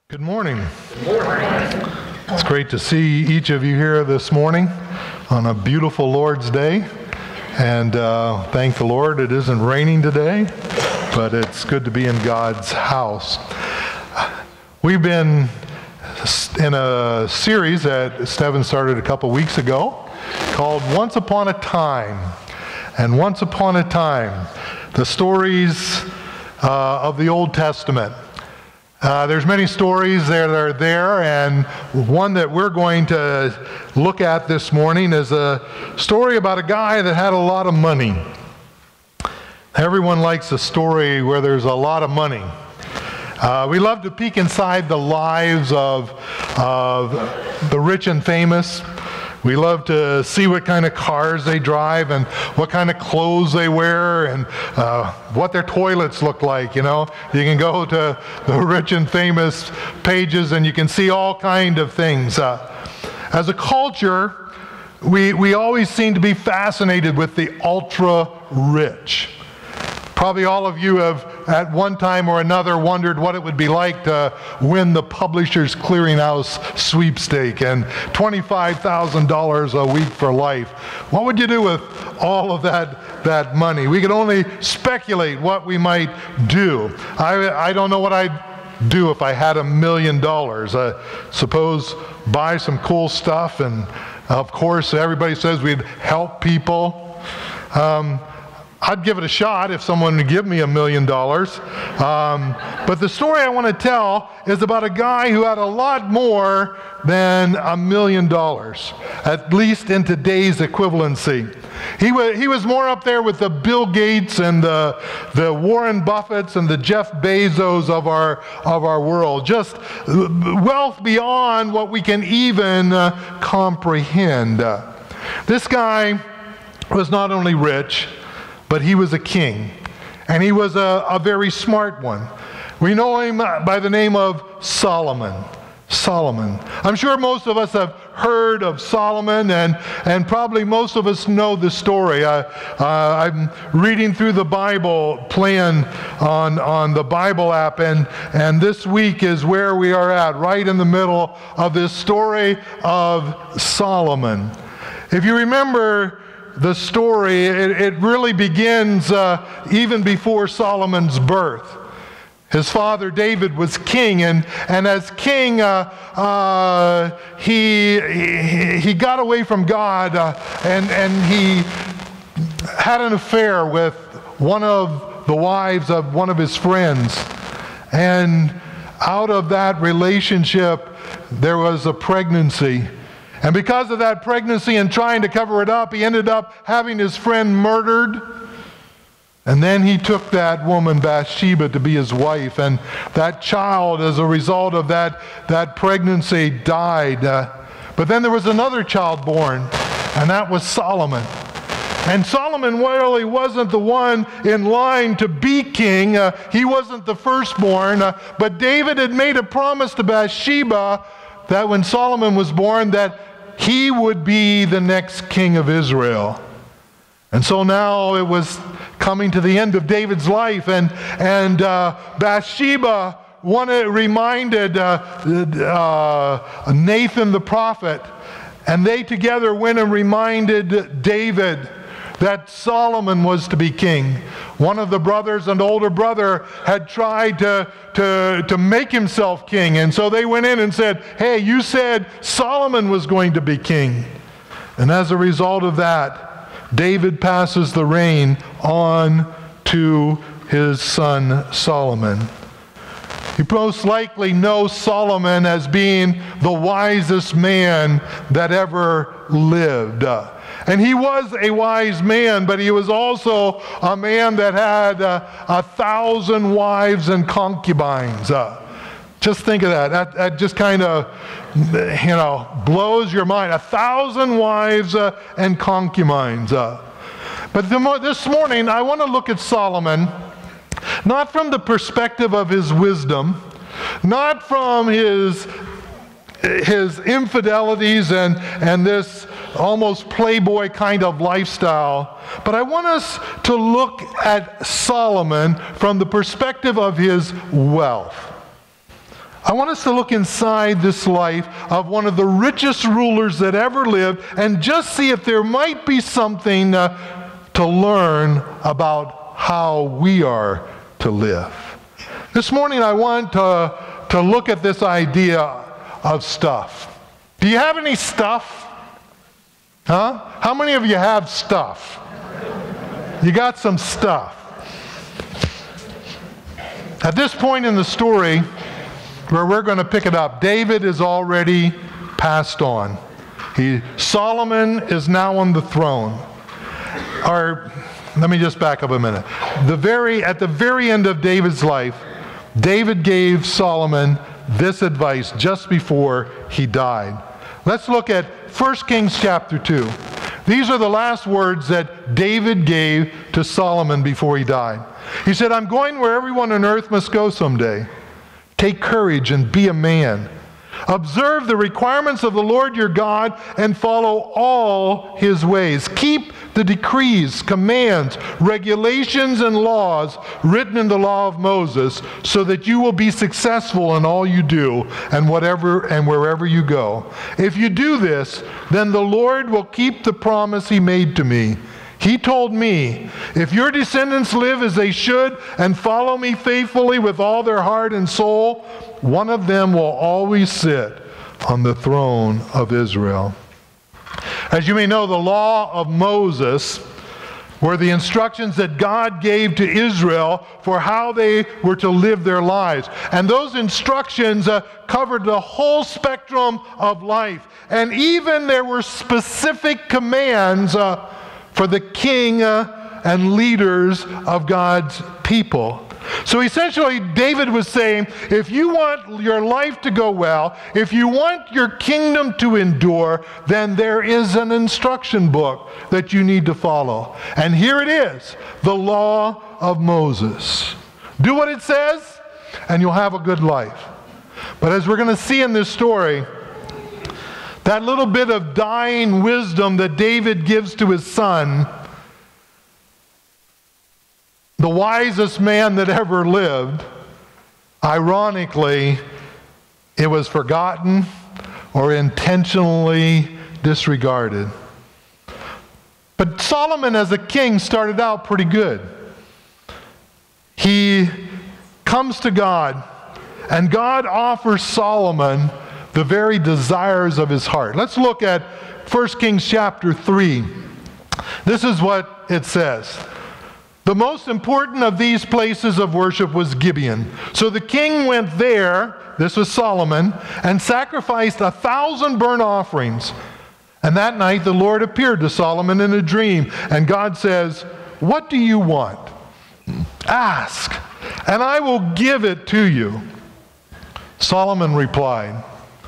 Good morning. Good morning. It's great to see each of you here this morning on a beautiful Lord's Day. And thank the Lord it isn't raining today, but it's good to be in God's house. We've been in a series that Steven started a couple weeks ago called Once Upon a Time. And once upon a time, the stories of the Old Testament. There's many stories that are there, and one that we're going to look at this morning is a story about a guy that had a lot of money. Everyone likes a story where there's a lot of money. We love to peek inside the lives of the rich and famous. We love to see what kind of cars they drive and what kind of clothes they wear and what their toilets look like, you know. You can go to the rich and famous pages and you can see all kind of things. As a culture, we always seem to be fascinated with the ultra-rich. Probably all of you have at one time or another wondered what it would be like to win the Publishers Clearinghouse sweepstake and $25,000 a week for life. What would you do with all of that money? We could only speculate what we might do. I don't know what I'd do if I had $1 million. Suppose buy some cool stuff, and of course everybody says we'd help people. I'd give it a shot if someone would give me $1 million. But the story I want to tell is about a guy who had a lot more than $1 million, at least in today's equivalency. He was more up there with the Bill Gates and the Warren Buffetts and the Jeff Bezos of our world. Just wealth beyond what we can even comprehend. This guy was not only rich, but he was a king, and he was a very smart one. We know him by the name of Solomon. Solomon. I'm sure most of us have heard of Solomon, and probably most of us know the story. I'm reading through the Bible plan on the Bible app, and this week is where we are at, right in the middle of this story of Solomon. If you remember the story, it really begins even before Solomon's birth. His father David was king, and as king, he got away from God, and he had an affair with one of the wives of one of his friends. And out of that relationship, there was a pregnancy. And because of that pregnancy and trying to cover it up, he ended up having his friend murdered. And then he took that woman, Bathsheba, to be his wife. And that child, as a result of that pregnancy, died. But then there was another child born, and that was Solomon. And Solomon really wasn't the one in line to be king. He wasn't the firstborn. But David had made a promise to Bathsheba that when Solomon was born, that he would be the next king of Israel. And so now it was coming to the end of David's life, and Bathsheba reminded Nathan the prophet, and they together went and reminded David that Solomon was to be king. One of the brothers, an older brother, had tried to make himself king. And so they went in and said, hey, you said Solomon was going to be king. And as a result of that, David passes the reign on to his son Solomon. You most likely know Solomon as being the wisest man that ever lived. And he was a wise man, but he was also a man that had 1,000 wives and concubines. Just think of that. That just kind of, blows your mind. 1,000 wives and concubines. But this morning, I want to look at Solomon, not from the perspective of his wisdom, not from his infidelities and this almost playboy kind of lifestyle, but I want us to look at Solomon from the perspective of his wealth. I want us to look inside this life of one of the richest rulers that ever lived and just see if there might be something to learn about how we are to live. This morning I want to look at this idea of stuff. Do you have any stuff? Huh? How many of you have stuff? You got some stuff. At this point in the story, where we're going to pick it up, David is already passed on. Solomon is now on the throne. Let me just back up a minute. At the very end of David's life, David gave Solomon this advice just before he died. Let's look at 1 Kings chapter 2. These are the last words that David gave to Solomon before he died. He said, "I'm going where everyone on earth must go someday. Take courage and be a man. Observe the requirements of the Lord your God and follow all his ways. Keep the decrees, commands, regulations, and laws written in the law of Moses, so that you will be successful in all you do and wherever you go. If you do this, then the Lord will keep the promise he made to me. He told me, if your descendants live as they should and follow me faithfully with all their heart and soul, one of them will always sit on the throne of Israel." As you may know, the law of Moses were the instructions that God gave to Israel for how they were to live their lives. And those instructions covered the whole spectrum of life. And even there were specific commands for the king and leaders of God's people. So essentially, David was saying, if you want your life to go well, if you want your kingdom to endure, then there is an instruction book that you need to follow. And here it is, the law of Moses. Do what it says, and you'll have a good life. But as we're going to see in this story, that little bit of dying wisdom that David gives to his son, the wisest man that ever lived, ironically, it was forgotten or intentionally disregarded. But Solomon as a king started out pretty good. He comes to God, and God offers Solomon the very desires of his heart. Let's look at 1 Kings chapter 3. This is what it says. The most important of these places of worship was Gibeon. So the king went there, this was Solomon, and sacrificed 1,000 burnt offerings. And that night the Lord appeared to Solomon in a dream. And God says, "What do you want? Ask, and I will give it to you." Solomon replied,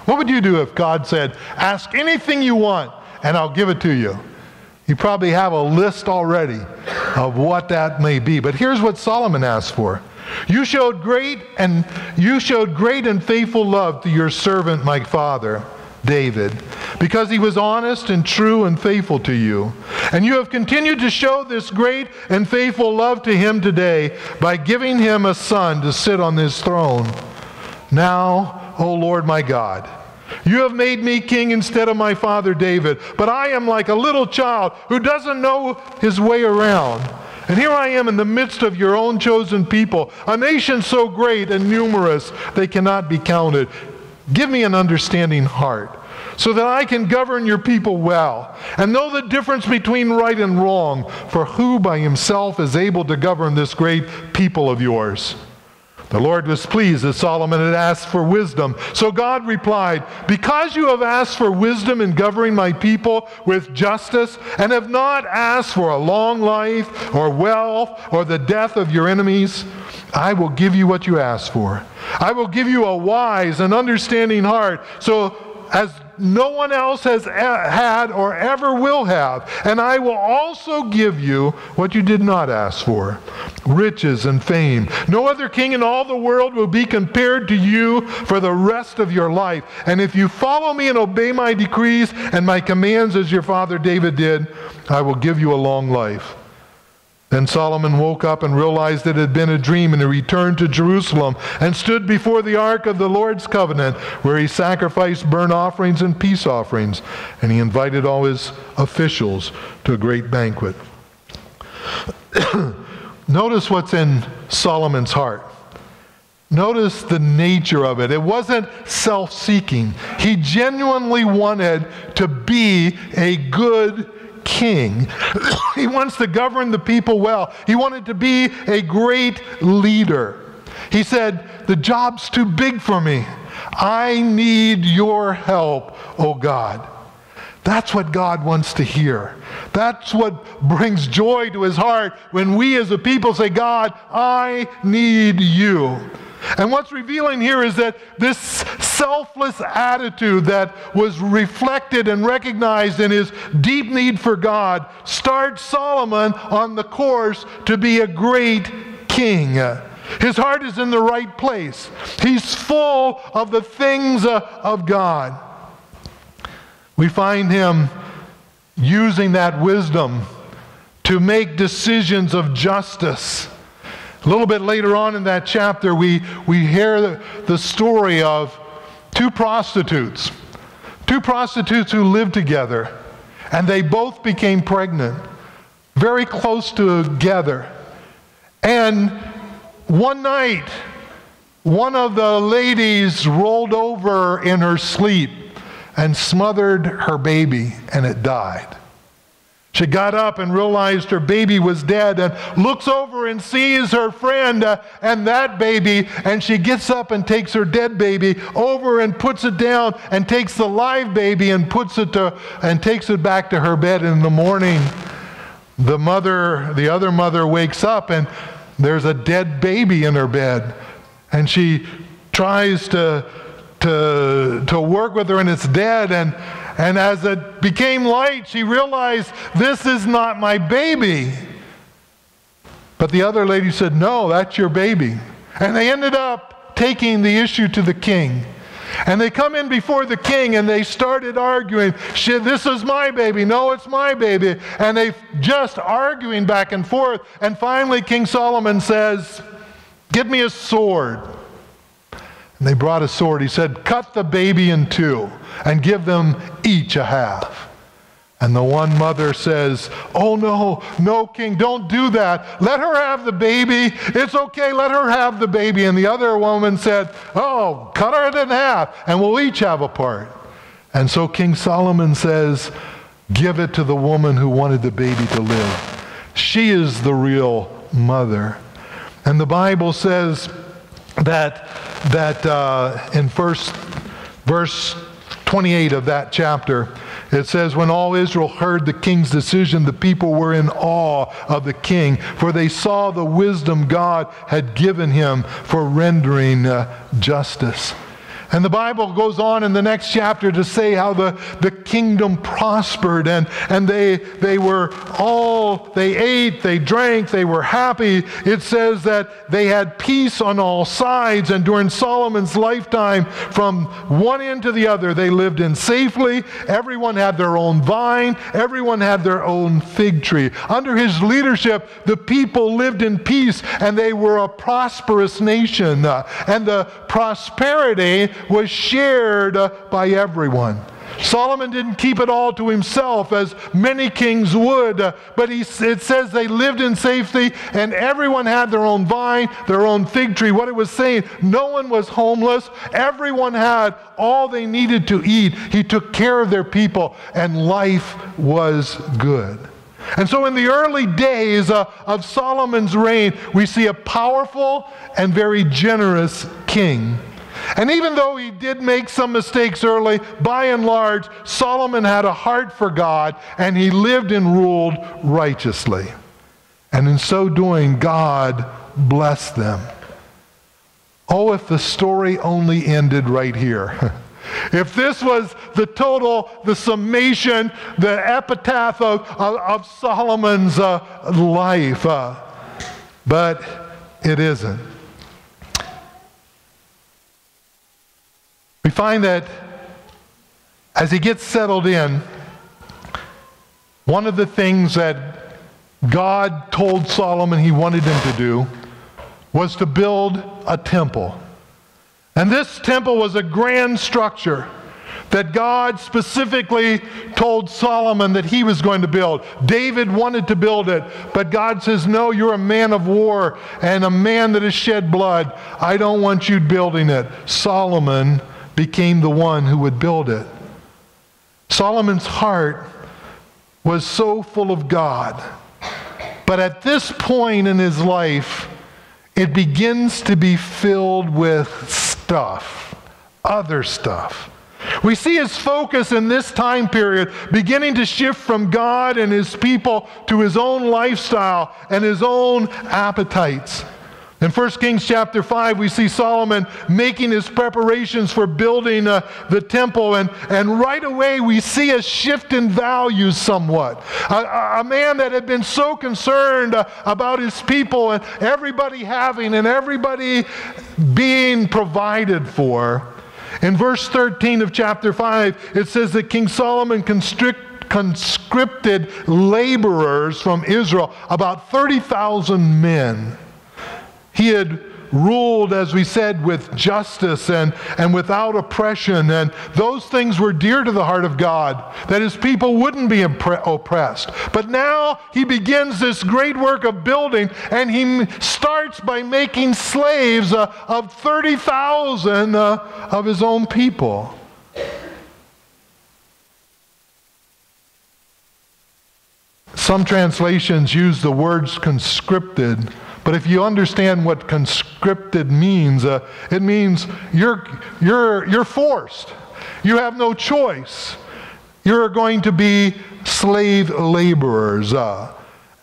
"What would you do if God said, 'Ask anything you want, and I'll give it to you'?" You probably have a list already of what that may be. But here's what Solomon asked for. You showed great and faithful love to your servant, my father, David, because he was honest and true and faithful to you. And you have continued to show this great and faithful love to him today by giving him a son to sit on his throne. Now, O Lord my God, you have made me king instead of my father David, but I am like a little child who doesn't know his way around. And here I am in the midst of your own chosen people, a nation so great and numerous they cannot be counted. Give me an understanding heart so that I can govern your people well and know the difference between right and wrong, for who by himself is able to govern this great people of yours?" The Lord was pleased that Solomon had asked for wisdom. So God replied, "Because you have asked for wisdom in governing my people with justice and have not asked for a long life or wealth or the death of your enemies, I will give you what you asked for. I will give you a wise and understanding heart, so as no one else has had or ever will have. And I will also give you what you did not ask for, riches and fame. No other king in all the world will be compared to you for the rest of your life. And if you follow me and obey my decrees and my commands as your father David did, I will give you a long life." Then Solomon woke up and realized it had been a dream, and he returned to Jerusalem and stood before the ark of the Lord's covenant, where he sacrificed burnt offerings and peace offerings, and he invited all his officials to a great banquet. Notice what's in Solomon's heart. Notice the nature of it. It wasn't self-seeking. He genuinely wanted to be a good king. He wants to govern the people well. He wanted to be a great leader. He said, the job's too big for me. I need your help, oh God. That's what God wants to hear. That's what brings joy to his heart when we as a people say, God, I need you. And what's revealing here is that this selfless attitude that was reflected and recognized in his deep need for God starts Solomon on the course to be a great king. His heart is in the right place. He's full of the things of God. We find him using that wisdom to make decisions of justice. A little bit later on in that chapter, we hear the story of two prostitutes who lived together, and they both became pregnant, very close together. And one night, one of the ladies rolled over in her sleep and smothered her baby, and it died. She got up and realized her baby was dead and looks over and sees her friend and that baby, and she gets up and takes her dead baby over and puts it down and takes the live baby and takes it back to her bed. In the morning, the other mother wakes up and there's a dead baby in her bed, and she tries to work with her, and it's dead. And as it became light, she realized, this is not my baby. But the other lady said, no, that's your baby. And they ended up taking the issue to the king. And they come in before the king and they started arguing, this is my baby, no, it's my baby. And they just arguing back and forth. And finally King Solomon says, get me a sword. And they brought a sword. He said, cut the baby in two and give them each a half. And the one mother says, oh no, king, don't do that. Let her have the baby. It's okay, let her have the baby. And the other woman said, oh, cut her in half and we'll each have a part. And so King Solomon says, give it to the woman who wanted the baby to live. She is the real mother. And the Bible says that in verse 28 of that chapter, it says, when all Israel heard the king's decision, the people were in awe of the king, for they saw the wisdom God had given him for rendering justice. And the Bible goes on in the next chapter to say how the kingdom prospered, and they ate, they drank, they were happy. It says that they had peace on all sides, and during Solomon's lifetime, from one end to the other, they lived in safely. Everyone had their own vine. Everyone had their own fig tree. Under his leadership, the people lived in peace, and they were a prosperous nation. And the prosperity was shared by everyone. Solomon didn't keep it all to himself, as many kings would, but it says they lived in safety, and everyone had their own vine, their own fig tree. What it was saying, no one was homeless. Everyone had all they needed to eat. He took care of their people, and life was good. And so in the early days of Solomon's reign, we see a powerful and very generous king. And even though he did make some mistakes early, by and large, Solomon had a heart for God, and he lived and ruled righteously. And in so doing, God blessed them. Oh, if the story only ended right here. If this was the summation, the epitaph of Solomon's life. But it isn't. We find that as he gets settled in, one of the things that God told Solomon he wanted him to do was to build a temple. And this temple was a grand structure that God specifically told Solomon that he was going to build. David wanted to build it, but God says, no, you're a man of war and a man that has shed blood. I don't want you building it. Solomon became the one who would build it. Solomon's heart was so full of God. But at this point in his life, it begins to be filled with stuff, other stuff. We see his focus in this time period beginning to shift from God and his people to his own lifestyle and his own appetites. In 1 Kings chapter 5, we see Solomon making his preparations for building the temple, and right away we see a shift in values somewhat. A man that had been so concerned about his people and everybody having and everybody being provided for. In verse 13 of chapter 5, it says that King Solomon conscripted laborers from Israel, about 30,000 men. He had ruled, as we said, with justice and without oppression, and those things were dear to the heart of God, that his people wouldn't be oppressed. But now he begins this great work of building, and he starts by making slaves of 30,000 of his own people. Some translations use the words conscripted. But if you understand what conscripted means, it means you're forced. You have no choice. You're going to be slave laborers.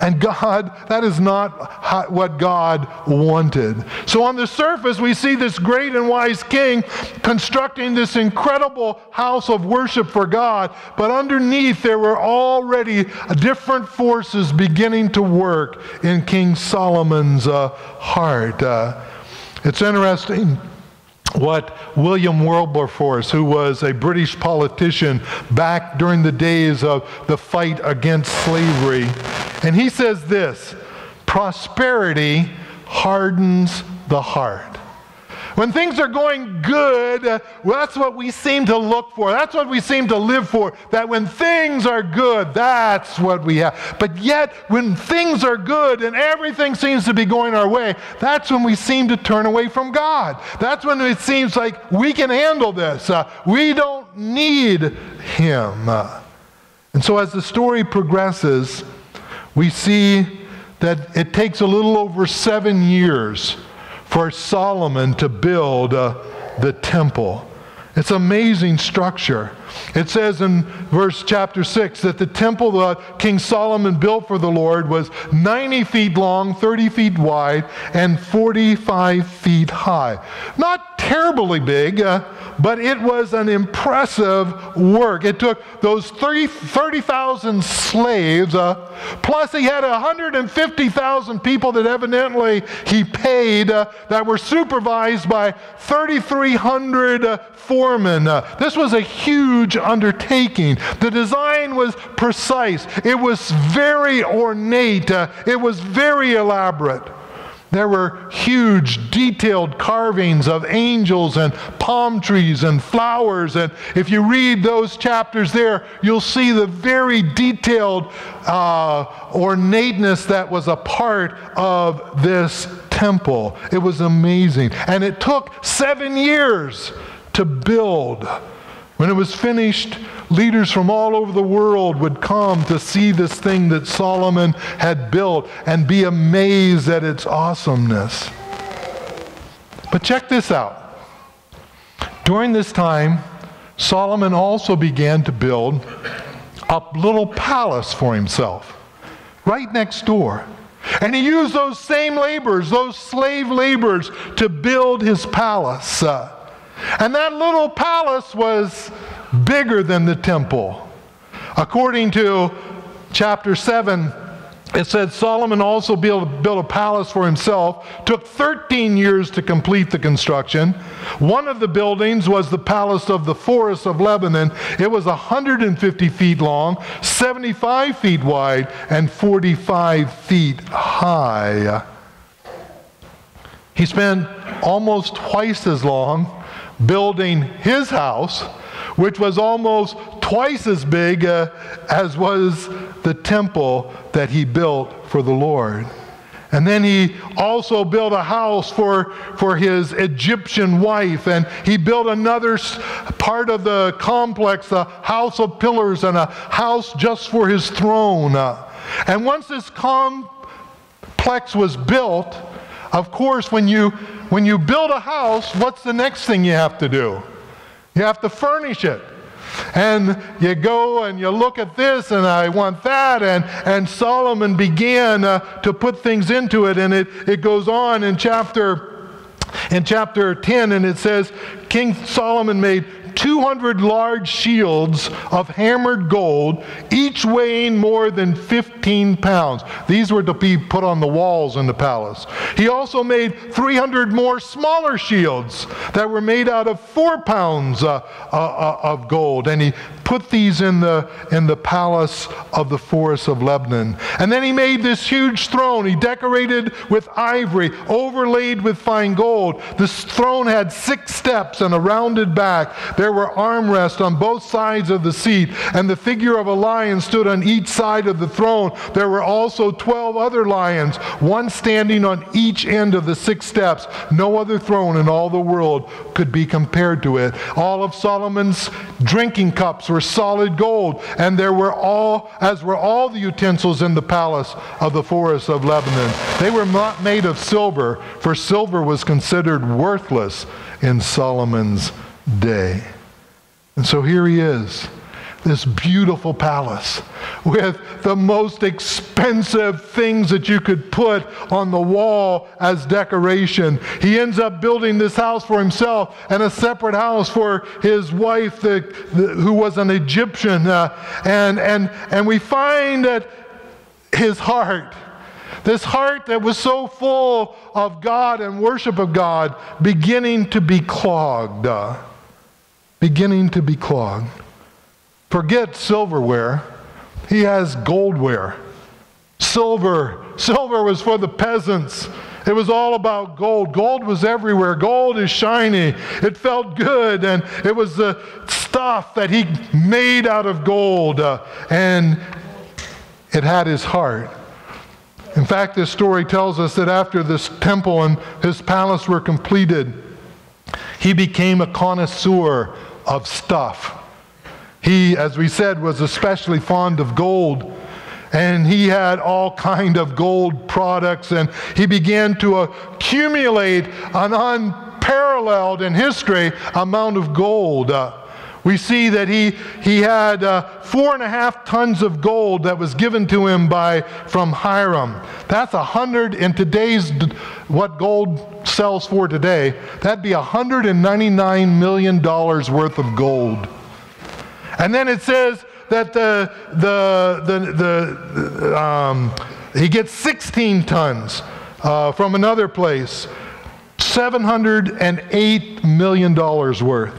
And God, that is not what God wanted. So on the surface, we see this great and wise king constructing this incredible house of worship for God. But underneath, there were already different forces beginning to work in King Solomon's heart. It's interesting what William Wilberforce, who was a British politician back during the days of the fight against slavery, and he says this: prosperity hardens the heart. When things are going good, well, that's what we seem to look for. That's what we seem to live for. That when things are good, that's what we have. But yet, when things are good and everything seems to be going our way, that's when we seem to turn away from God. That's when it seems like we can handle this. We don't need Him. And so as the story progresses, we see that it takes a little over 7 years for Solomon to build the temple. It's an amazing structure. It says in chapter 6 that the temple that King Solomon built for the Lord was 90 feet long, 30 feet wide, and 45 feet high. Not terribly big, but it was an impressive work. It took those 30,000 slaves, plus he had 150,000 people that evidently he paid that were supervised by 3,300 foremen. This was a huge undertaking. The design was precise. It was very ornate. It was very elaborate. There were huge, detailed carvings of angels and palm trees and flowers. And if you read those chapters there, you'll see the very detailed ornateness that was a part of this temple. It was amazing. And it took 7 years to build. When it was finished, leaders from all over the world would come to see this thing that Solomon had built and be amazed at its awesomeness. But check this out. During this time, Solomon also began to build a little palace for himself right next door. And he used those same laborers, those slave laborers, to build his palace. And that little palace was bigger than the temple. According to chapter 7 It said Solomon also built a palace for himself. Took 13 years to complete the construction. One of the buildings was the palace of the Forest of Lebanon. It was 150 feet long, 75 feet wide, and 45 feet high. He spent almost twice as long building his house, which was almost twice as big as was the temple that he built for the Lord. And then he also built a house for his Egyptian wife, and he built another part of the complex, a house of pillars and a house just for his throne. And once this complex was built, of course, when you build a house, what's the next thing you have to do? You have to furnish it. And you go and you look at this, and I want that, and Solomon began to put things into it, and it goes on in chapter 10, and it says, King Solomon made 200 large shields of hammered gold, each weighing more than 15 pounds. These were to be put on the walls in the palace. He also made 300 more smaller shields that were made out of 4 pounds of gold. And he put these in the palace of the Forest of Lebanon. And then he made this huge throne. He decorated with ivory, overlaid with fine gold. This throne had 6 steps and a rounded back. There were armrests on both sides of the seat, and the figure of a lion stood on each side of the throne. There were also 12 other lions, one standing on each end of the 6 steps. No other throne in all the world could be compared to it. All of Solomon's drinking cups were solid gold, and there were all the utensils in the palace of the Forest of Lebanon. They were not made of silver, for silver was considered worthless in Solomon's day. And so here he is, this beautiful palace with the most expensive things that you could put on the wall as decoration. He ends up building this house for himself and a separate house for his wife, who was an Egyptian. And we find that his heart, this heart that was so full of God and worship of God, beginning to be clogged. Forget silverware. He has goldware. Silver was for the peasants. It was all about gold. Gold was everywhere. Gold is shiny. It felt good, and it was the stuff that he made out of gold, and it had his heart. In fact, this story tells us that after this temple and his palace were completed, he became a connoisseur of stuff. He, as we said, was especially fond of gold, and he had all kind of gold products, and he began to accumulate an unparalleled in history amount of gold. We see that he had 4.5 tons of gold that was given to him from Hiram. That's 100 in today's, what gold sells for today, that'd be $199 million worth of gold. And then it says that he gets 16 tons from another place, $708 million worth.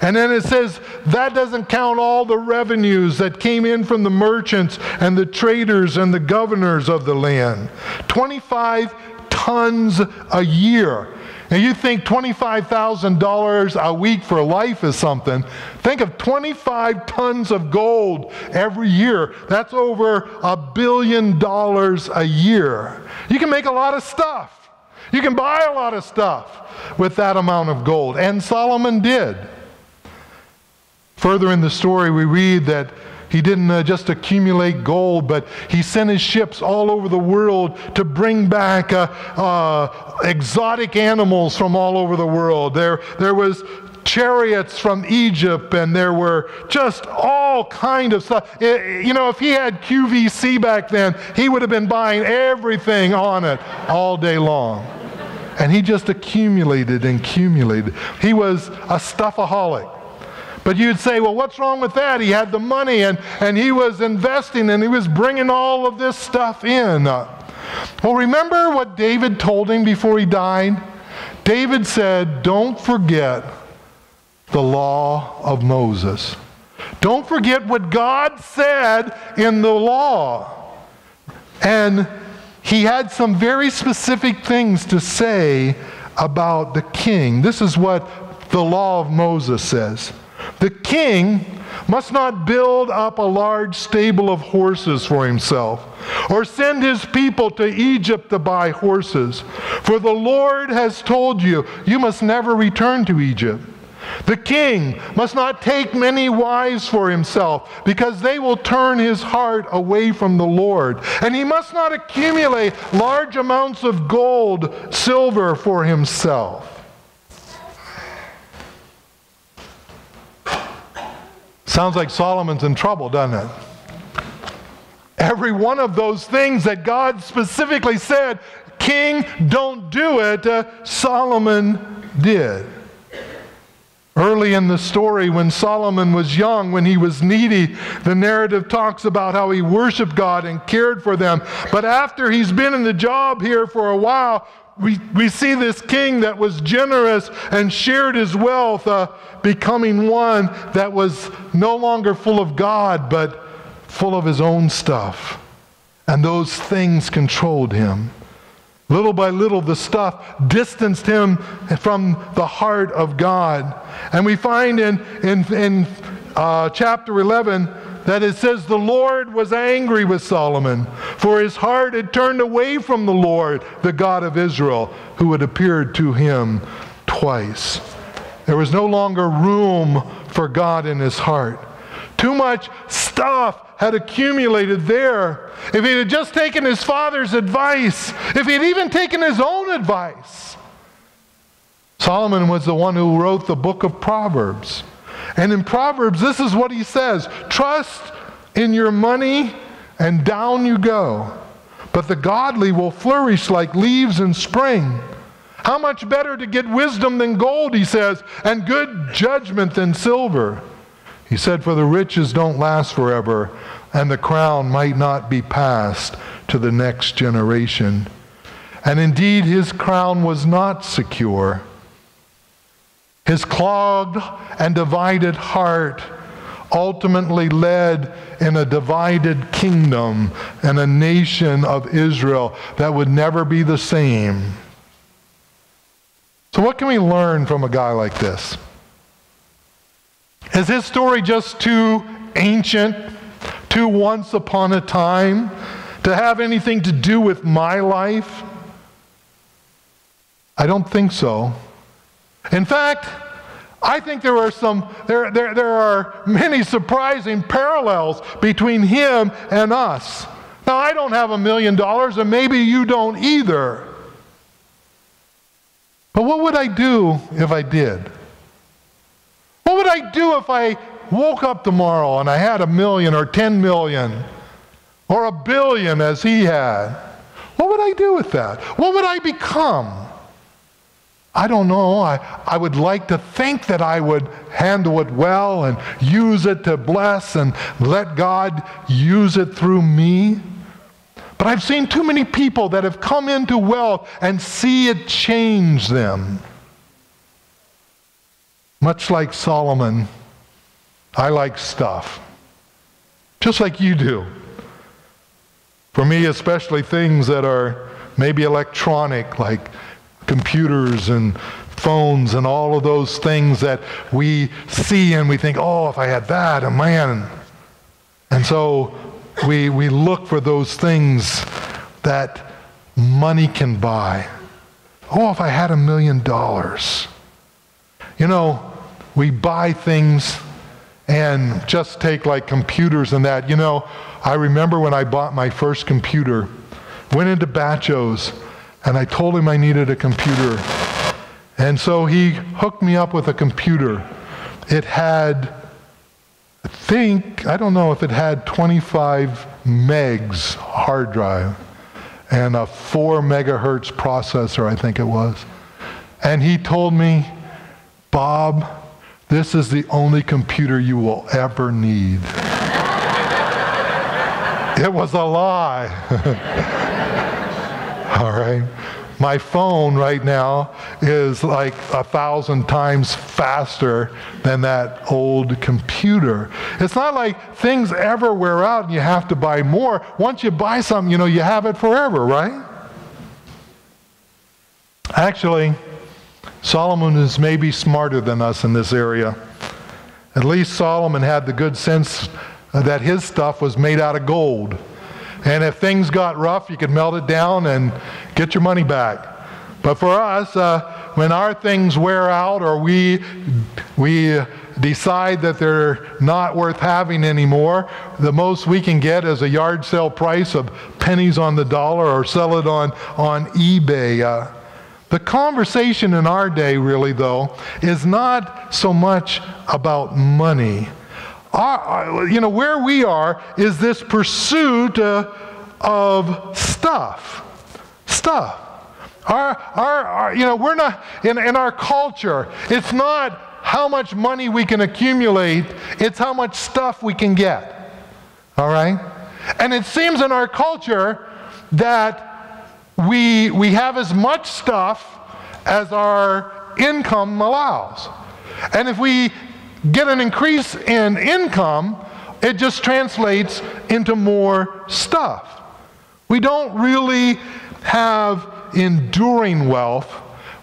And then it says that doesn't count all the revenues that came in from the merchants and the traders and the governors of the land. 25 tons a year. Now you think $25,000 a week for life is something. Think of 25 tons of gold every year. That's over $1 billion a year. You can make a lot of stuff. You can buy a lot of stuff with that amount of gold. And Solomon did. Further in the story, we read that he didn't just accumulate gold, but he sent his ships all over the world to bring back exotic animals from all over the world. There was chariots from Egypt, and there were just all kind of stuff. You know, if he had QVC back then, he would have been buying everything on it all day long. And he just accumulated and accumulated. He was a stuffaholic. But you'd say, well, what's wrong with that? He had the money and he was investing and he was bringing all of this stuff in. Well, remember what David told him before he died? David said, don't forget the law of Moses. Don't forget what God said in the law. And he had some very specific things to say about the king. This is what the law of Moses says. The king must not build up a large stable of horses for himself, or send his people to Egypt to buy horses. For the Lord has told you, you must never return to Egypt. The king must not take many wives for himself, because they will turn his heart away from the Lord. And he must not accumulate large amounts of gold, silver for himself. Sounds like Solomon's in trouble, doesn't it? Every one of those things that God specifically said, king, don't do it, Solomon did. Early in the story, when Solomon was young, when he was needy, the narrative talks about how he worshiped God and cared for them. But after he's been in the job here for a while, we see this king that was generous and shared his wealth, becoming one that was no longer full of God, but full of his own stuff. And those things controlled him. Little by little, the stuff distanced him from the heart of God. And we find in chapter 11 that it says the Lord was angry with Solomon, for his heart had turned away from the Lord, the God of Israel, who had appeared to him twice. There was no longer room for God in his heart. Too much stuff had accumulated there. If he had just taken his father's advice, if he had even taken his own advice. Solomon was the one who wrote the book of Proverbs. And in Proverbs, this is what he says: trust in your money and down you go. But the godly will flourish like leaves in spring. How much better to get wisdom than gold, he says, and good judgment than silver. He said, for the riches don't last forever, and the crown might not be passed to the next generation. And indeed, his crown was not secure. His clogged and divided heart ultimately led in a divided kingdom and a nation of Israel that would never be the same. So what can we learn from a guy like this? Is his story just too ancient, too once upon a time, to have anything to do with my life? I don't think so. In fact, I think there are many surprising parallels between him and us. Now, I don't have $1 million, and maybe you don't either. But what would I do if I did? What would I do if I woke up tomorrow and I had $1 million or 10 million or $1 billion as he had? What would I do with that? What would I become? I don't know. I would like to think that I would handle it well and use it to bless and let God use it through me. But I've seen too many people that have come into wealth and see it change them. Much like Solomon, I like stuff, just like you do. For me, especially things that are maybe electronic, like computers and phones and all of those things that we see and we think, oh, if I had that, oh man. And so we look for those things that money can buy. Oh, if I had $1 million. You know, we buy things and just take like computers and that. You know, I remember when I bought my first computer, went into Batcho's, and I told him I needed a computer. And so he hooked me up with a computer. It had, I don't know if it had 25 megs hard drive and a 4 megahertz processor, I think it was. And he told me, Bob, this is the only computer you will ever need. It was a lie. All right? My phone right now is like 1,000 times faster than that old computer. It's not like things ever wear out and you have to buy more. Once you buy something, you have it forever, right? Actually, Solomon is maybe smarter than us in this area. At least Solomon had the good sense that his stuff was made out of gold. And if things got rough, you could melt it down and get your money back. But for us, when our things wear out or we decide that they're not worth having anymore, the most we can get is a yard sale price of pennies on the dollar or sell it on eBay. The conversation in our day, really, though, is not so much about money. Where we are is this pursuit of stuff. We're not in our culture. It's not how much money we can accumulate. It's how much stuff we can get. All right, and it seems in our culture that we have as much stuff as our income allows, and if we get an increase in income, it just translates into more stuff. We don't really have enduring wealth.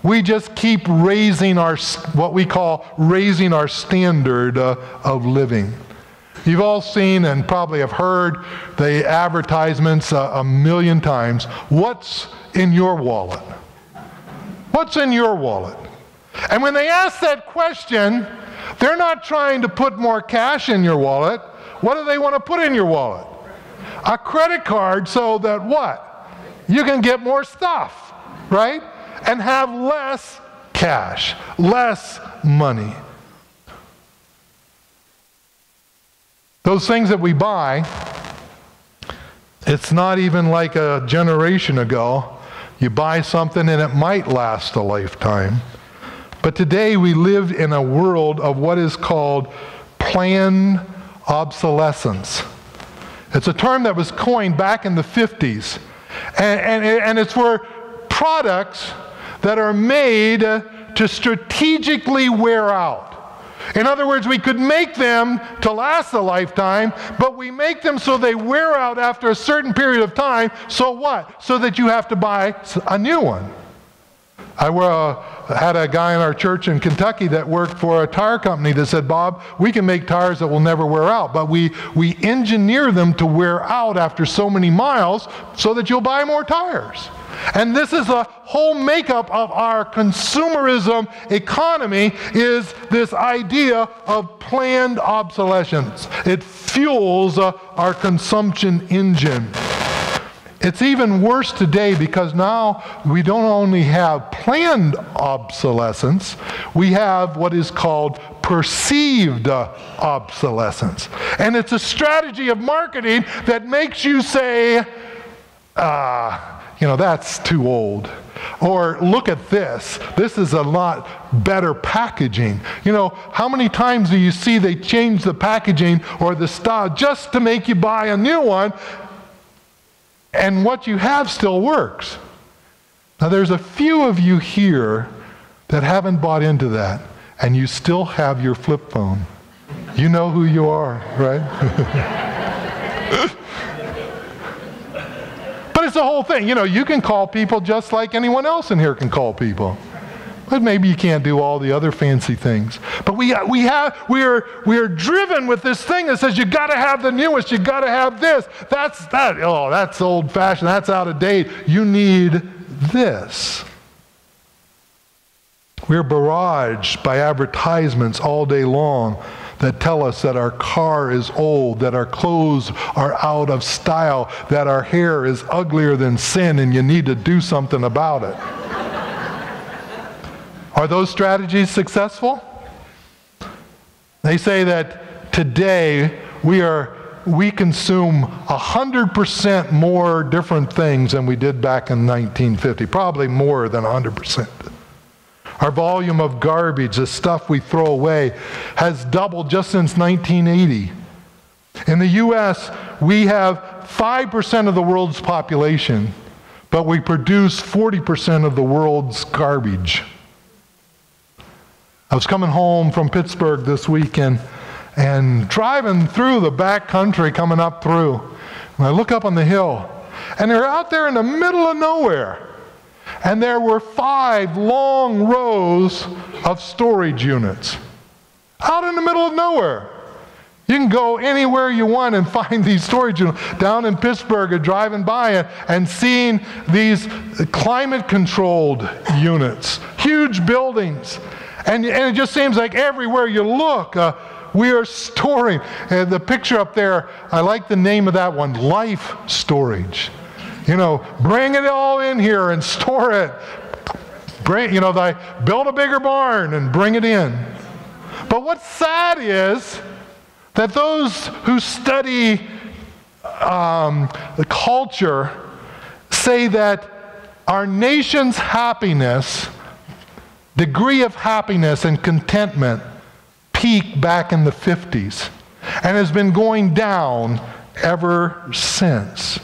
We just keep raising what we call raising our standard of living. You've all seen and probably have heard the advertisements a million times. What's in your wallet? What's in your wallet? And when they ask that question, they're not trying to put more cash in your wallet. What do they want to put in your wallet? A credit card so that what? You can get more stuff, right? And have less cash, less money. Those things that we buy, it's not even like a generation ago. You buy something and it might last a lifetime. But today we live in a world of what is called planned obsolescence. It's a term that was coined back in the 50s. And it's for products that are made to strategically wear out. In other words, we could make them to last a lifetime, but we make them so they wear out after a certain period of time. So what? So that you have to buy a new one. I had a guy in our church in Kentucky that worked for a tire company that said, Bob, we can make tires that will never wear out, but we engineer them to wear out after so many miles so that you'll buy more tires. And this is a whole makeup of our consumerism economy, is this idea of planned obsolescence. It fuels our consumption engine. It's even worse today because now we don't only have planned obsolescence, we have what is called perceived obsolescence. And it's a strategy of marketing that makes you say, that's too old. Or look at this. This is a lot better packaging. How many times do you see they change the packaging or the style just to make you buy a new one? And what you have still works. Now there's a few of you here that haven't bought into that, and you still have your flip phone. You know who you are, right? But it's the whole thing. You can call people just like anyone else in here can call people. But maybe you can't do all the other fancy things. But we are driven with this thing that says you got to have the newest, you got to have this. That's old-fashioned, that's out of date. You need this. We're barraged by advertisements all day long that tell us that our car is old, that our clothes are out of style, that our hair is uglier than sin and you need to do something about it. Are those strategies successful? They say that today we consume 100% more different things than we did back in 1950, probably more than 100%. Our volume of garbage, the stuff we throw away, has doubled just since 1980. In the U.S., we have 5% of the world's population, but we produce 40% of the world's garbage. I was coming home from Pittsburgh this weekend and driving through the back country coming up through. And I look up on the hill, and they're out there in the middle of nowhere. And there were 5 long rows of storage units out in the middle of nowhere. You can go anywhere you want and find these storage units. Down in Pittsburgh, or driving by and seeing these climate-controlled units, huge buildings. And it just seems like everywhere you look, we are storing. The picture up there, I like the name of that one, Life Storage. You know, bring it all in here and store it. Build a bigger barn and bring it in. But what's sad is that those who study the culture say that our nation's happiness, degree of happiness and contentment, peaked back in the 50s and has been going down ever since.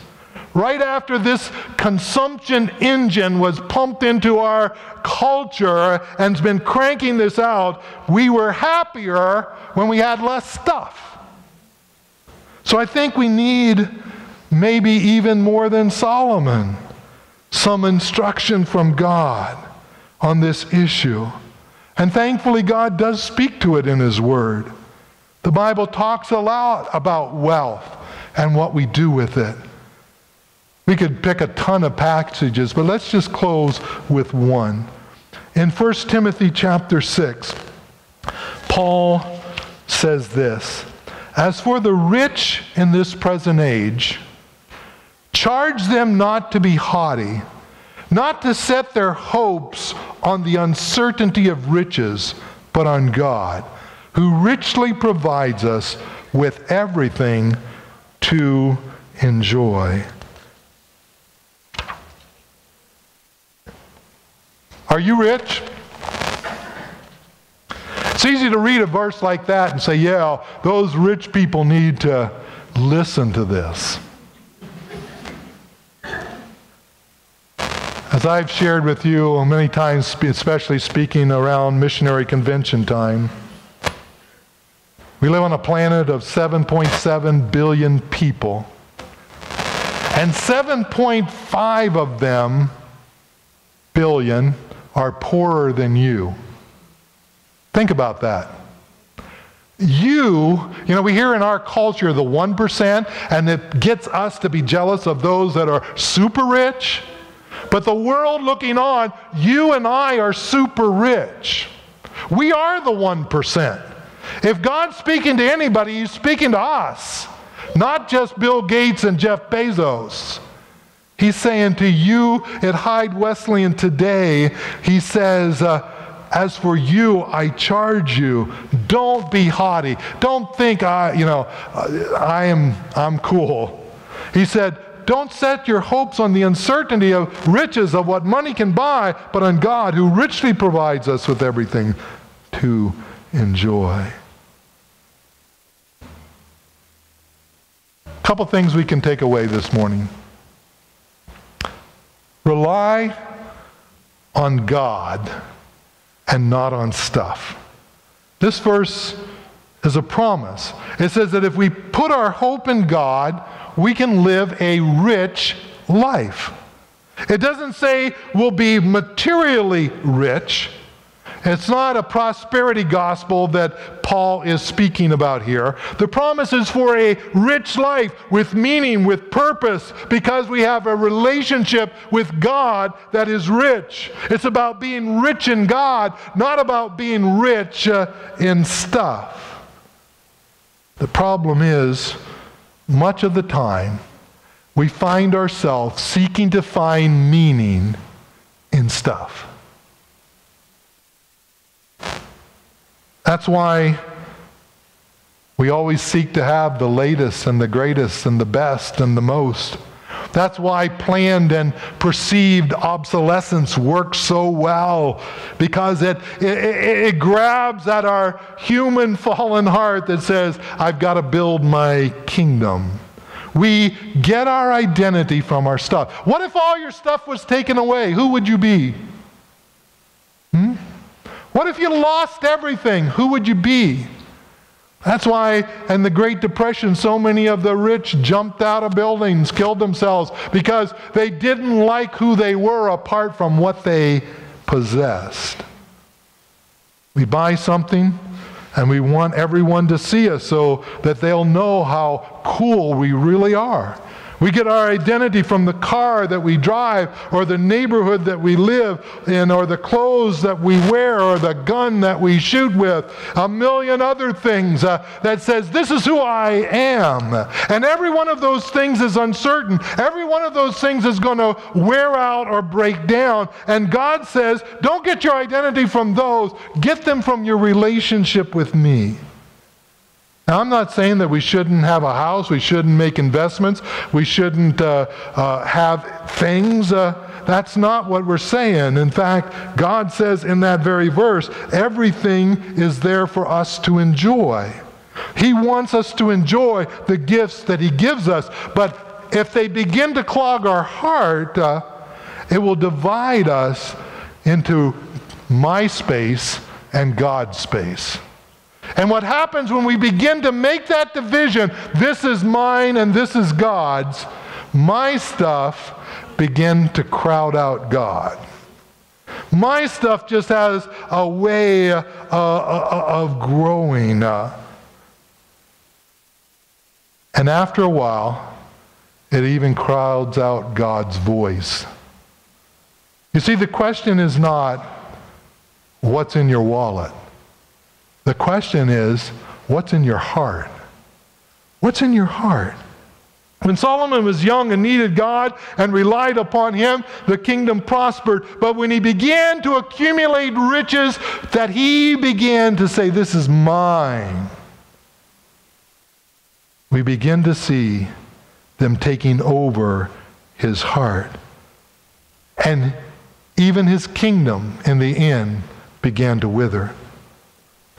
Right after this consumption engine was pumped into our culture and has been cranking this out, we were happier when we had less stuff. So I think we need, maybe even more than Solomon, some instruction from God on this issue. And thankfully, God does speak to it in His Word. The Bible talks a lot about wealth and what we do with it. We could pick a ton of passages, but let's just close with one. In 1 Timothy chapter 6, Paul says this, "As for the rich in this present age, charge them not to be haughty, not to set their hopes on the uncertainty of riches, but on God, who richly provides us with everything to enjoy." Are you rich? It's easy to read a verse like that and say, yeah, those rich people need to listen to this. As I've shared with you many times, especially speaking around missionary convention time, we live on a planet of 7.7 billion people. And 7.5 of them billion are poorer than you. Think about that. You know, we hear in our culture the 1%, and it gets us to be jealous of those that are super rich. But the world looking on, you and I are super rich. We are the 1%. If God's speaking to anybody, He's speaking to us. Not just Bill Gates and Jeff Bezos. He's saying to you at Hyde Wesleyan today, He says, as for you, I charge you, don't be haughty. Don't think I'm cool. He said, don't set your hopes on the uncertainty of riches of what money can buy, but on God who richly provides us with everything to enjoy. A couple things we can take away this morning. Rely on God and not on stuff. This verse is a promise. It says that if we put our hope in God, we can live a rich life. It doesn't say we'll be materially rich. It's not a prosperity gospel that Paul is speaking about here. The promise is for a rich life with meaning, with purpose, because we have a relationship with God that is rich. It's about being rich in God, not about being rich in stuff. The problem is, much of the time, we find ourselves seeking to find meaning in stuff. That's why we always seek to have the latest and the greatest and the best and the most. That's why planned and perceived obsolescence works so well, because it grabs at our human fallen heart that says, I've got to build my kingdom. We get our identity from our stuff. What if all your stuff was taken away? Who would you be? What if you lost everything? Who would you be? That's why in the Great Depression, so many of the rich jumped out of buildings, killed themselves, because they didn't like who they were apart from what they possessed. We buy something, and we want everyone to see us so that they'll know how cool we really are. We get our identity from the car that we drive, or the neighborhood that we live in, or the clothes that we wear, or the gun that we shoot with, a million other things that says, this is who I am. And every one of those things is uncertain. Every one of those things is going to wear out or break down. And God says, don't get your identity from those. Get them from your relationship with me. Now, I'm not saying that we shouldn't have a house, we shouldn't make investments, we shouldn't have things. That's not what we're saying. In fact, God says in that very verse, everything is there for us to enjoy. He wants us to enjoy the gifts that He gives us. But if they begin to clog our heart, it will divide us into my space and God's space. And what happens when we begin to make that division, this is mine and this is God's, my stuff begin to crowd out God. My stuff just has a way of growing. And after a while, it even crowds out God's voice. You see, the question is not, what's in your wallet? The question is, what's in your heart? What's in your heart? When Solomon was young and needed God and relied upon Him, the kingdom prospered. But when he began to accumulate riches, that he began to say, this is mine. We begin to see them taking over his heart. And even his kingdom, in the end, began to wither.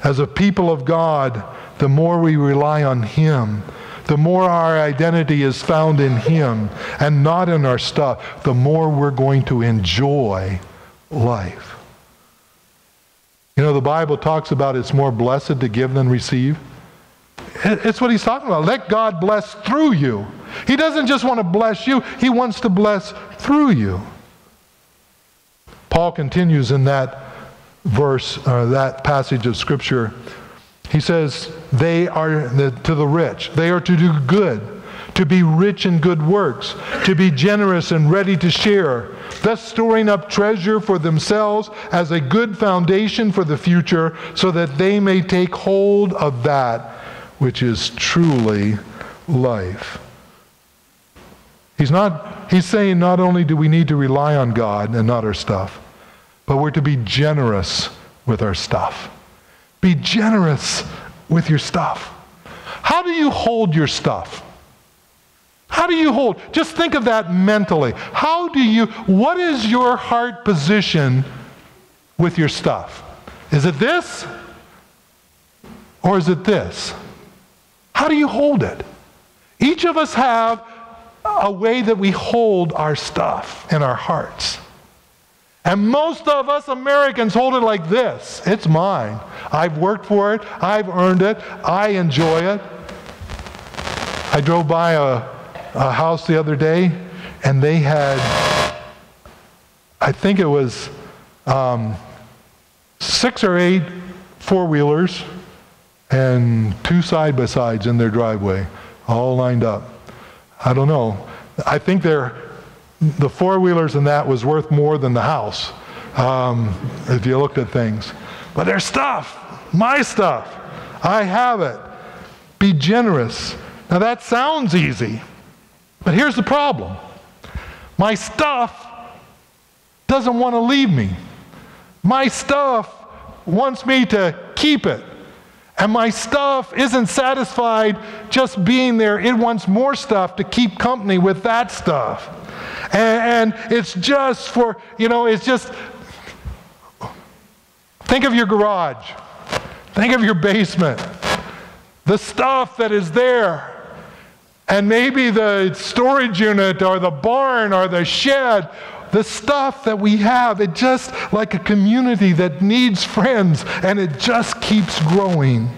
As a people of God, the more we rely on Him, the more our identity is found in Him and not in our stuff, the more we're going to enjoy life. You know, the Bible talks about it's more blessed to give than receive. It's what He's talking about. Let God bless through you. He doesn't just want to bless you, He wants to bless through you. Paul continues in that verse, that passage of Scripture. He says, they are to the rich. They are to do good, to be rich in good works, to be generous and ready to share, thus storing up treasure for themselves as a good foundation for the future, so that they may take hold of that which is truly life. He's saying not only do we need to rely on God and not our stuff, but we're to be generous with our stuff. Be generous with your stuff. How do you hold your stuff? How do you hold? Just think of that mentally. What is your heart position with your stuff? Is it this? Or is it this? How do you hold it? Each of us have a way that we hold our stuff in our hearts. And most of us Americans hold it like this. It's mine. I've worked for it. I've earned it. I enjoy it. I drove by a house the other day, and they had, I think it was 6 or 8 four-wheelers and 2 side-by-sides in their driveway, all lined up. I don't know. I think the four-wheelers in that was worth more than the house, if you looked at things. But their stuff, my stuff, I have it. Be generous. Now that sounds easy, but here's the problem. My stuff doesn't want to leave me. My stuff wants me to keep it. And my stuff isn't satisfied just being there. It wants more stuff to keep company with that stuff. And it's just for, it's just, think of your garage. Think of your basement. The stuff that is there. And maybe the storage unit or the barn or the shed, the stuff that we have, it just like a community that needs friends, and it just keeps growing.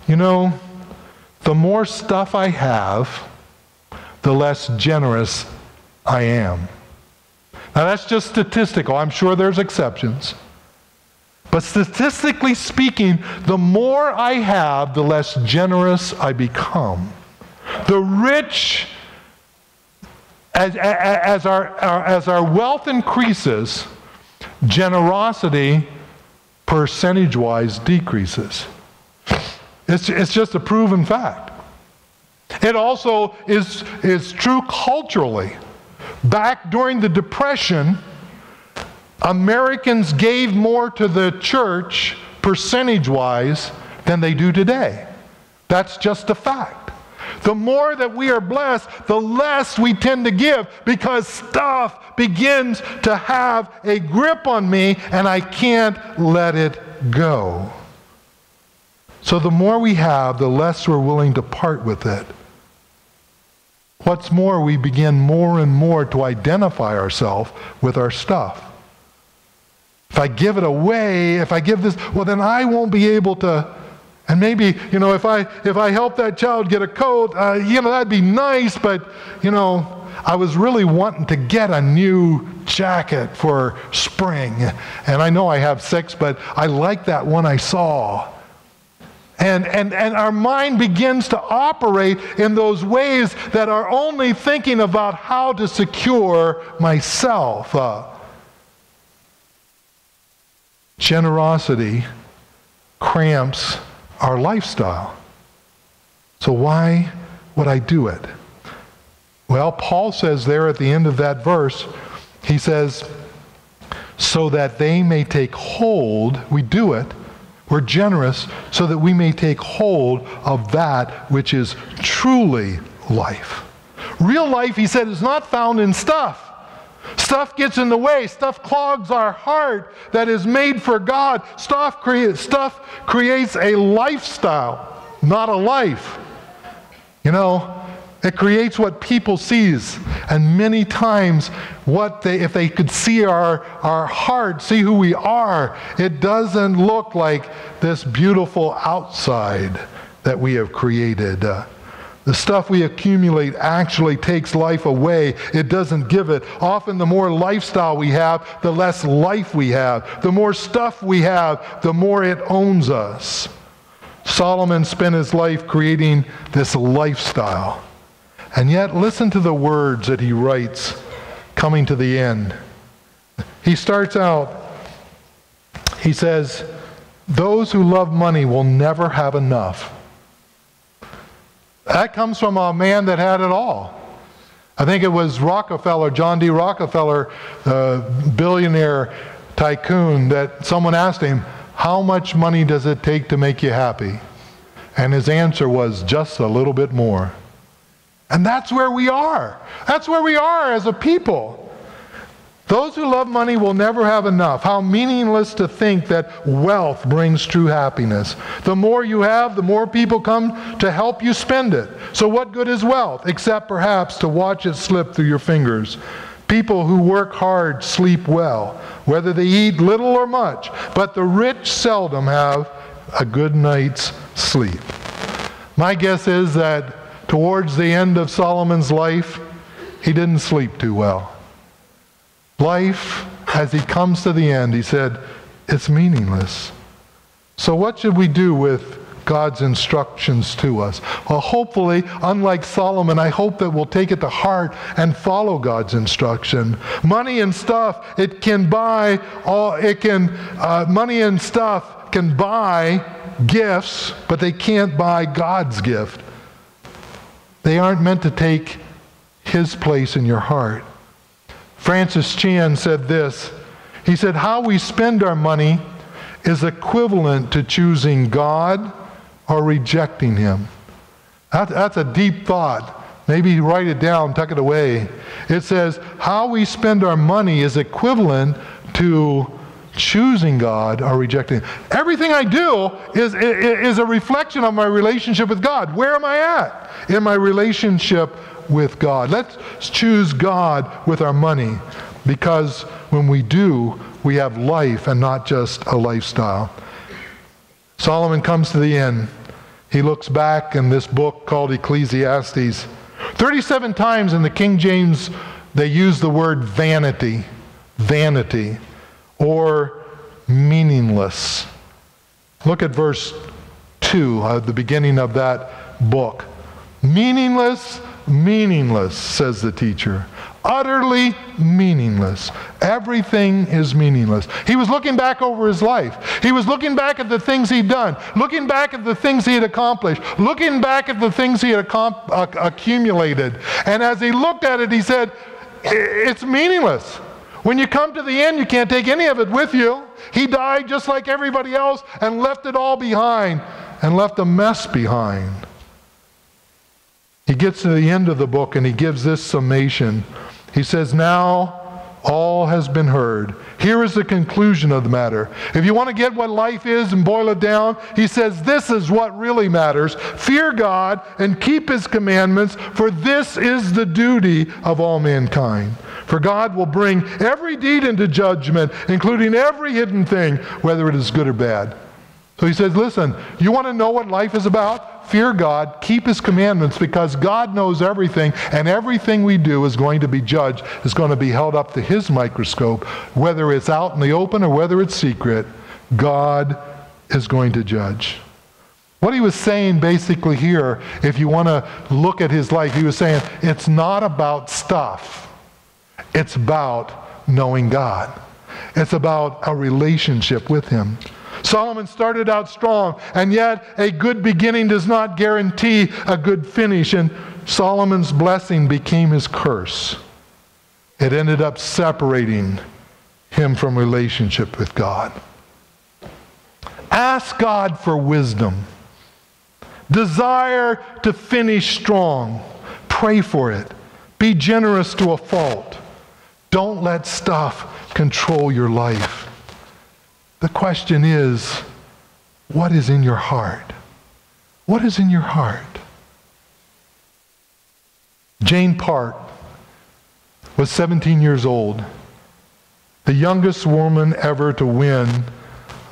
The more stuff I have, the less generous I am. Now that's just statistical. I'm sure there's exceptions. But statistically speaking, the more I have, the less generous I become. The rich, as our wealth increases, generosity percentage-wise decreases. It's just a proven fact. It also is true culturally. Back during the Depression, Americans gave more to the church percentage-wise than they do today. That's just a fact. The more that we are blessed, the less we tend to give, because stuff begins to have a grip on me and I can't let it go. So the more we have, the less we're willing to part with it. What's more, we begin more and more to identify ourselves with our stuff. If I give it away, if I give this, well, then I won't be able to. And maybe, if I help that child get a coat, that'd be nice, but, I was really wanting to get a new jacket for spring. And I know I have 6, but I like that one I saw. And our mind begins to operate in those ways that are only thinking about how to secure myself. Generosity cramps our lifestyle. So why would I do it? Well, Paul says there at the end of that verse, he says, so that they may take hold, we do it, we're generous, so that we may take hold of that which is truly life. Real life, he said, is not found in stuff. Stuff gets in the way. Stuff clogs our heart that is made for God. Stuff creates a lifestyle, not a life. It creates what people sees. And many times, if they could see our heart, see who we are, it doesn't look like this beautiful outside that we have created. The stuff we accumulate actually takes life away. It doesn't give it. Often the more lifestyle we have, the less life we have. The more stuff we have, the more it owns us. Solomon spent his life creating this lifestyle. And yet, listen to the words that he writes coming to the end. He starts out, he says, those who love money will never have enough. That comes from a man that had it all. I think it was Rockefeller, John D. Rockefeller, the billionaire tycoon, that someone asked him, how much money does it take to make you happy? And his answer was, just a little bit more. And that's where we are. That's where we are as a people. Those who love money will never have enough. How meaningless to think that wealth brings true happiness. The more you have, the more people come to help you spend it. So what good is wealth, except perhaps to watch it slip through your fingers? People who work hard sleep well, whether they eat little or much, but the rich seldom have a good night's sleep. My guess is that towards the end of Solomon's life, he didn't sleep too well. Life, as he comes to the end, he said, it's meaningless. So what should we do with God's instructions to us? Well, hopefully, unlike Solomon, I hope that we'll take it to heart and follow God's instruction. Money and stuff, money and stuff can buy gifts, but they can't buy God's gift. They aren't meant to take His place in your heart. Francis Chan said this. He said, how we spend our money is equivalent to choosing God or rejecting Him. That's a deep thought. Maybe write it down, tuck it away. It says, how we spend our money is equivalent to choosing God or rejecting Him. Everything I do is a reflection of my relationship with God. Where am I at in my relationship with God? Let's choose God with our money, because when we do, we have life and not just a lifestyle. Solomon comes to the end. He looks back in this book called Ecclesiastes. 37 times in the King James, they use the word vanity, or meaningless. Look at verse 2 at the beginning of that book. Meaningless, meaningless, says the teacher. Utterly meaningless. Everything is meaningless. He was looking back over his life. He was looking back at the things he'd done, looking back at the things he had accomplished, looking back at the things he had accumulated. And as he looked at it, he said, it's meaningless. When you come to the end, you can't take any of it with you. He died just like everybody else and left it all behind, and left a mess behind. He gets to the end of the book and he gives this summation. He says, now all has been heard. Here is the conclusion of the matter. If you want to get what life is and boil it down, he says, this is what really matters. Fear God and keep His commandments, for this is the duty of all mankind. For God will bring every deed into judgment, including every hidden thing, whether it is good or bad. So he says, listen, you want to know what life is about? Fear God, keep His commandments, because God knows everything, and everything we do is going to be judged, is going to be held up to His microscope. Whether it's out in the open or whether it's secret, God is going to judge. What he was saying basically here, if you want to look at his life, he was saying, it's not about stuff. It's about knowing God. It's about a relationship with Him. Solomon started out strong, and yet a good beginning does not guarantee a good finish. And Solomon's blessing became his curse. It ended up separating him from relationship with God. Ask God for wisdom. Desire to finish strong. Pray for it. Be generous to a fault. Don't let stuff control your life. The question is, what is in your heart? What is in your heart? Jane Park was 17 years old, the youngest woman ever to win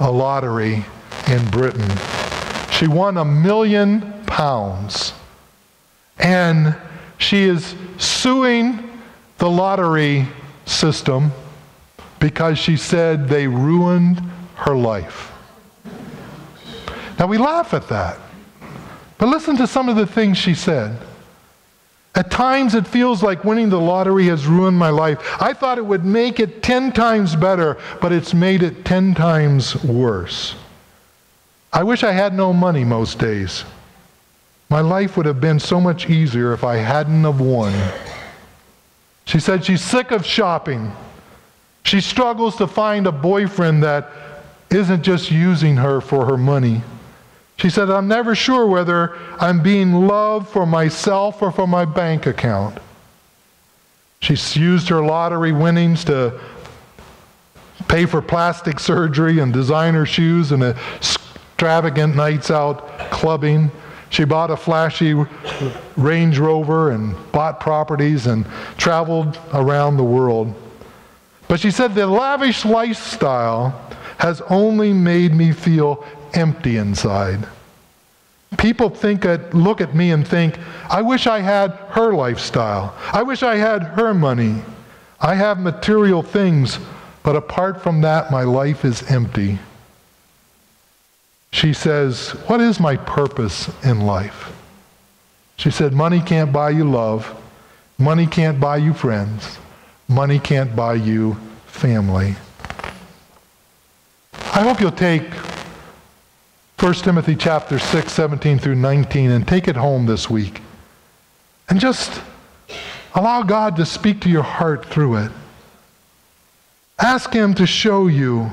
a lottery in Britain. She won £1 million, and she is suing the lottery system because she said they ruined her life. Now we laugh at that, but listen to some of the things she said. At times it feels like winning the lottery has ruined my life. I thought it would make it 10 times better, but it's made it 10 times worse. I wish I had no money most days. My life would have been so much easier if I hadn't have won. She said she's sick of shopping. She struggles to find a boyfriend that isn't just using her for her money. She said, I'm never sure whether I'm being loved for myself or for my bank account. She's used her lottery winnings to pay for plastic surgery and designer shoes and extravagant nights out clubbing. She bought a flashy Range Rover and bought properties and traveled around the world. But she said the lavish lifestyle has only made me feel empty inside. People look at me and think, I wish I had her lifestyle. I wish I had her money. I have material things, but apart from that, my life is empty. She says, what is my purpose in life? She said, money can't buy you love. Money can't buy you friends. Money can't buy you family. I hope you'll take 1 Timothy chapter 6, 17 through 19 and take it home this week. And just allow God to speak to your heart through it. Ask Him to show you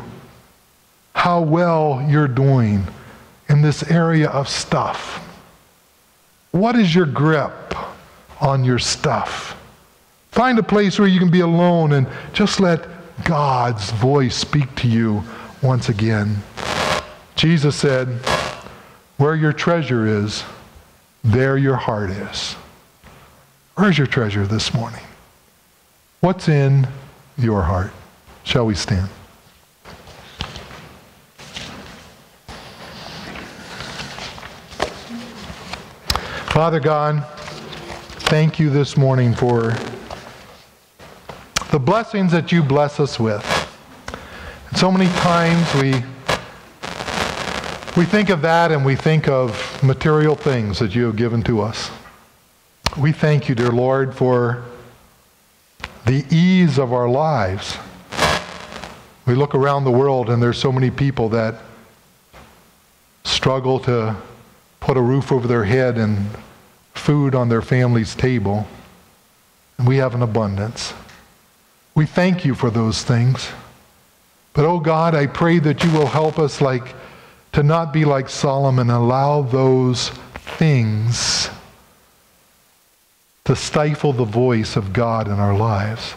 how well you're doing in this area of stuff. What is your grip on your stuff? Find a place where you can be alone and just let God's voice speak to you once again. Jesus said, where your treasure is, there your heart is. Where's your treasure this morning? What's in your heart? Shall we stand? Father God, thank you this morning for the blessings that you bless us with. And so many times we think of that and we think of material things that you have given to us. We thank you, dear Lord, for the ease of our lives. We look around the world and there's so many people that struggle to put a roof over their head and food on their family's table. And we have an abundance. We thank you for those things. But oh God, I pray that you will help us to not be like Solomon, allow those things to stifle the voice of God in our lives.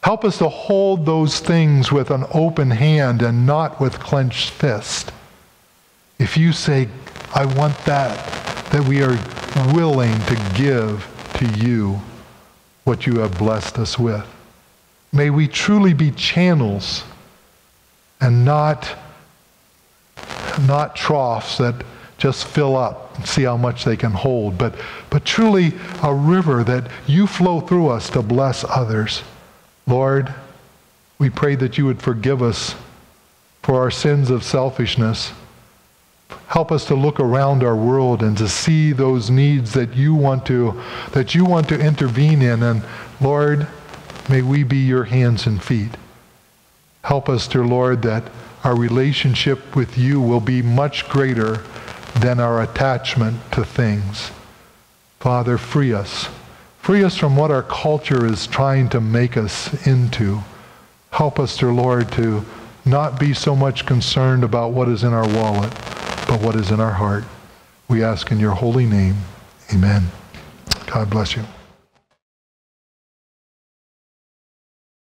Help us to hold those things with an open hand and not with clenched fist. If you say, I want that we are willing to give to you what you have blessed us with. May we truly be channels and not troughs that just fill up and see how much they can hold, but truly a river that you flow through us to bless others. Lord, we pray that you would forgive us for our sins of selfishness. Help us to look around our world and to see those needs that you want to intervene in. And Lord, may we be your hands and feet. Help us, dear Lord, that our relationship with you will be much greater than our attachment to things. Father, free us. Free us from what our culture is trying to make us into. Help us, dear Lord, to not be so much concerned about what is in our wallet, but what is in our heart. We ask in your holy name. Amen. God bless you.